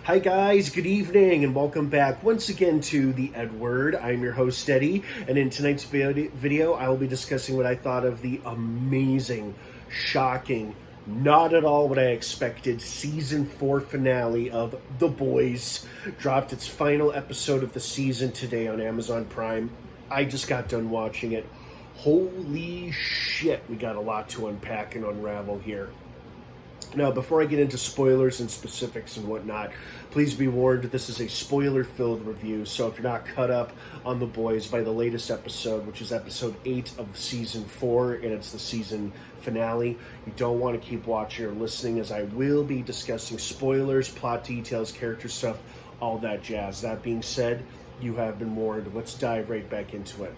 Hi guys, good evening and welcome back once again to The Edward. I'm your host Eddie, and in tonight's video I will be discussing what I thought of the amazing, shocking, not at all what I expected season 4 finale of The Boys. Dropped its final episode of the season today on Amazon Prime. I just got done watching it. Holy shit, we got a lot to unpack and unravel here. Now, before I get into spoilers and specifics and whatnot, please be warned this is a spoiler-filled review, so if you're not caught up on The Boys by the latest episode, which is episode 8 of season 4, and it's the season finale, you don't want to keep watching or listening, as I will be discussing spoilers, plot details, character stuff, all that jazz. That being said, you have been warned. Let's dive right back into it.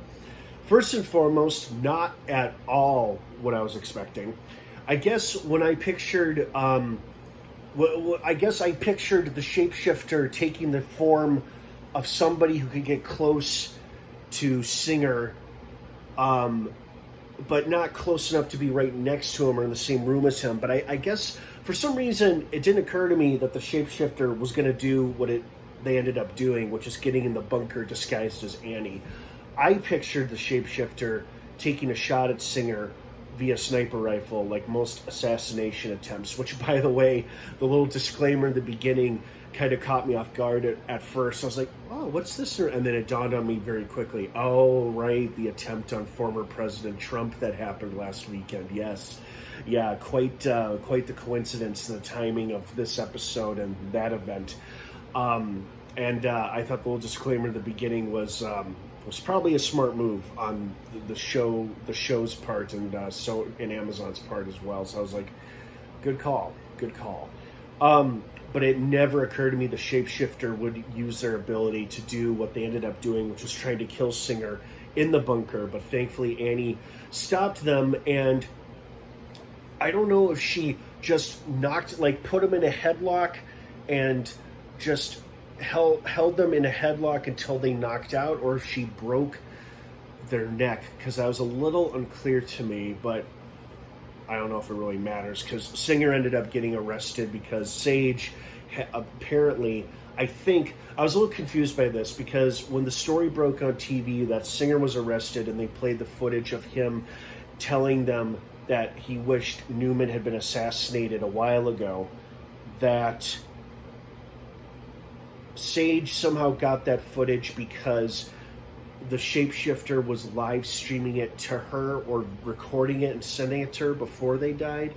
First and foremost, not at all what I was expecting. I guess when I pictured, I pictured the shapeshifter taking the form of somebody who could get close to Singer, but not close enough to be right next to him or in the same room as him. But I guess for some reason it didn't occur to me that the shapeshifter was going to do what they ended up doing, which is getting in the bunker disguised as Annie. I pictured the shapeshifter taking a shot at Singer via sniper rifle, like most assassination attempts, which, by the way, the little disclaimer in the beginning kind of caught me off guard at first. I was like, oh, what's this? And then it dawned on me very quickly. Oh, right, the attempt on former President Trump that happened last weekend. Yes. Yeah, quite the coincidence, the timing of this episode and that event. I thought the little disclaimer in the beginning was probably a smart move on the show's part, and so in Amazon's part as well. So I was like, good call. But it never occurred to me the shapeshifter would use their ability to do what they ended up doing, which was trying to kill Singer in the bunker. But thankfully Annie stopped them, and I don't know if she just put him in a headlock and just held them in a headlock until they knocked out, or if she broke their neck, because that was a little unclear to me. But I don't know if it really matters, because Singer ended up getting arrested because Sage apparently, I think, I was a little confused by this, because when the story broke on TV that Singer was arrested and they played the footage of him telling them that he wished Newman had been assassinated a while ago, that Sage somehow got that footage because the shapeshifter was live streaming it to her or recording it and sending it to her before they died.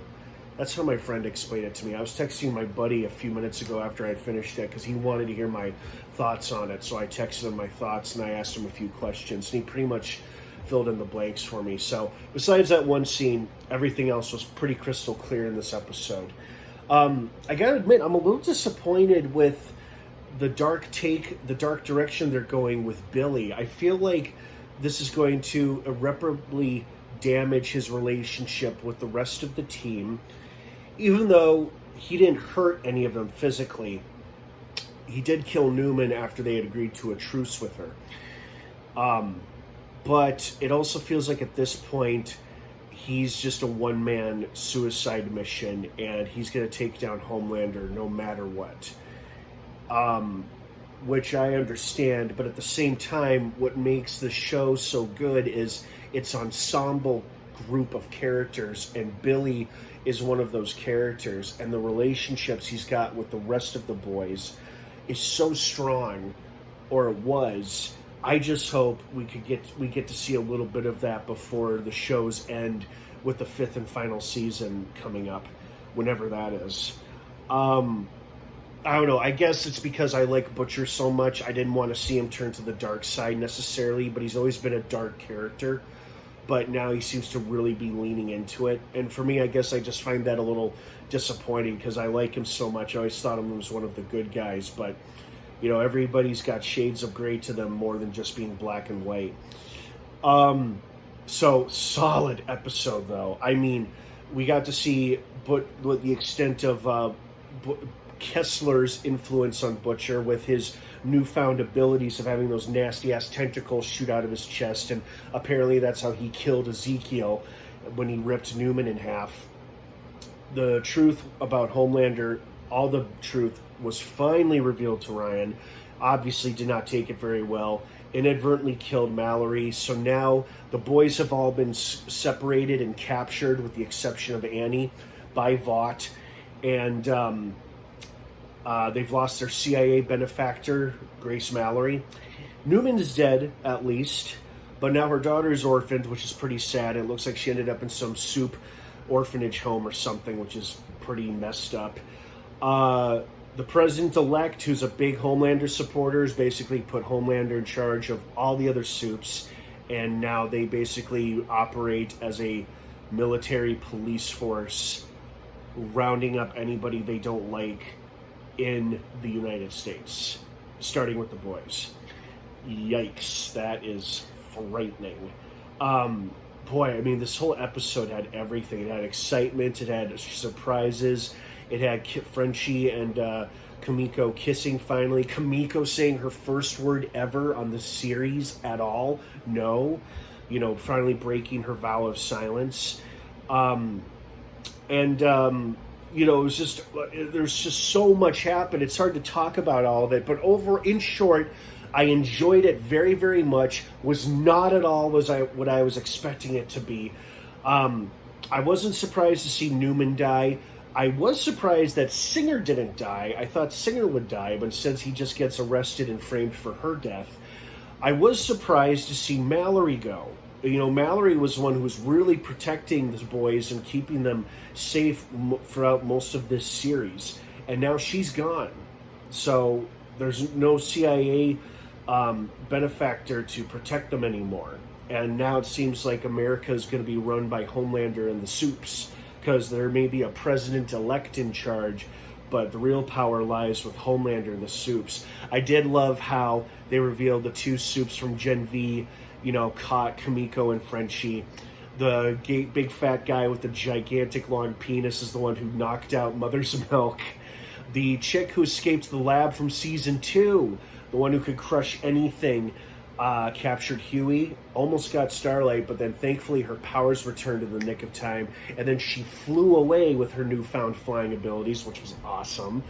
That's how my friend explained it to me. I was texting my buddy a few minutes ago after I had finished it because he wanted to hear my thoughts on it. So I texted him my thoughts and I asked him a few questions, and he pretty much filled in the blanks for me. So besides that one scene, everything else was pretty crystal clear in this episode. I gotta admit, I'm a little disappointed with the dark direction they're going with Billy. I feel like this is going to irreparably damage his relationship with the rest of the team. Even though he didn't hurt any of them physically, he did kill Newman after they had agreed to a truce with her. But it also feels like at this point he's just a one-man suicide mission, and he's going to take down Homelander no matter what. Which I understand, but at the same time, what makes the show so good is its ensemble group of characters, and Billy is one of those characters, and the relationships he's got with the rest of the boys is so strong, or it was. I just hope we get to see a little bit of that before the show's end, with the 5th and final season coming up, whenever that is. I don't know, I guess it's because I like Butcher so much. I didn't want to see him turn to the dark side necessarily, but he's always been a dark character. But now he seems to really be leaning into it. And for me, I guess I just find that a little disappointing, because I like him so much. I always thought him was one of the good guys. But, you know, everybody's got shades of gray to them more than just being black and white. So, solid episode, though. I mean, we got to see what the extent of Kessler's influence on Butcher, with his newfound abilities of having those nasty-ass tentacles shoot out of his chest, and apparently that's how he killed Ezekiel when he ripped Newman in half. The truth about Homelander, all the truth was finally revealed to Ryan, obviously did not take it very well, inadvertently killed Mallory. So now the boys have all been separated and captured, with the exception of Annie, by Vought. And they've lost their CIA benefactor, Grace Mallory. Newman is dead, at least, but now her daughter is orphaned, which is pretty sad. It looks like she ended up in some soup orphanage home or something, which is pretty messed up. The president-elect, who's a big Homelander supporter, has basically put Homelander in charge of all the other soups, and now they basically operate as a military police force, rounding up anybody they don't like in the United States, starting with the boys. Yikes, that is frightening. Boy, I mean, this whole episode had everything. It had excitement, it had surprises, it had Frenchie and Kimiko kissing finally. Kimiko saying her first word ever on the series at all, no. You know, finally breaking her vow of silence. You know, it was just, there's just so much happened. It's hard to talk about all of it, but in short, I enjoyed it very, very much. Was not at all what I was expecting it to be. I wasn't surprised to see Newman die. I was surprised that Singer didn't die. I thought Singer would die, but since he just gets arrested and framed for her death. I was surprised to see Mallory go. You know, Mallory was the one who was really protecting the boys and keeping them safe throughout most of this series. And now she's gone. So there's no CIA benefactor to protect them anymore. And now it seems like America is going to be run by Homelander and the soups, because there may be a president-elect in charge, but the real power lies with Homelander and the soups. I did love how they revealed the two soups from Gen V, you know, caught Kimiko and Frenchie. The big fat guy with the gigantic long penis is the one who knocked out Mother's Milk. The chick who escaped the lab from season 2, the one who could crush anything, captured Huey, almost got Starlight, but then thankfully her powers returned in the nick of time, and then she flew away with her newfound flying abilities, which was awesome.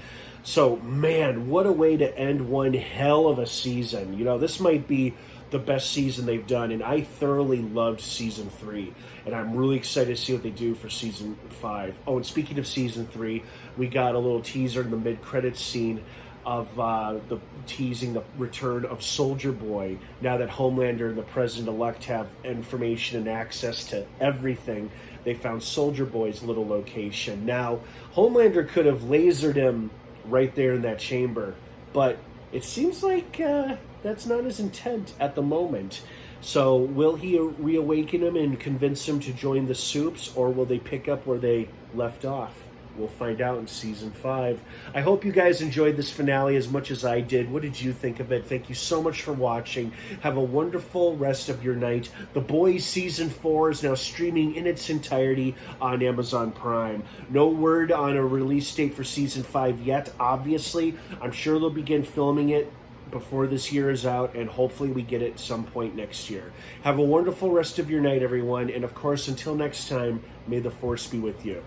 So, man, what a way to end one hell of a season. You know, this might be the best season they've done, and I thoroughly loved season 3, and I'm really excited to see what they do for season 5. Oh, and speaking of season 3, we got a little teaser in the mid-credits scene of the teasing the return of Soldier Boy, now that Homelander and the President-elect have information and access to everything. They found Soldier Boy's little location. Now, Homelander could have lasered him right there in that chamber, but it seems like that's not his intent at the moment. So will he reawaken him and convince him to join the soups, or will they pick up where they left off? We'll find out in season 5. I hope you guys enjoyed this finale as much as I did. What did you think of it? Thank you so much for watching. Have a wonderful rest of your night. The Boys season 4 is now streaming in its entirety on Amazon Prime. No word on a release date for season 5 yet, obviously. I'm sure they'll begin filming it before this year is out, and hopefully we get it at some point next year. Have a wonderful rest of your night, everyone, and of course, until next time, may the Force be with you.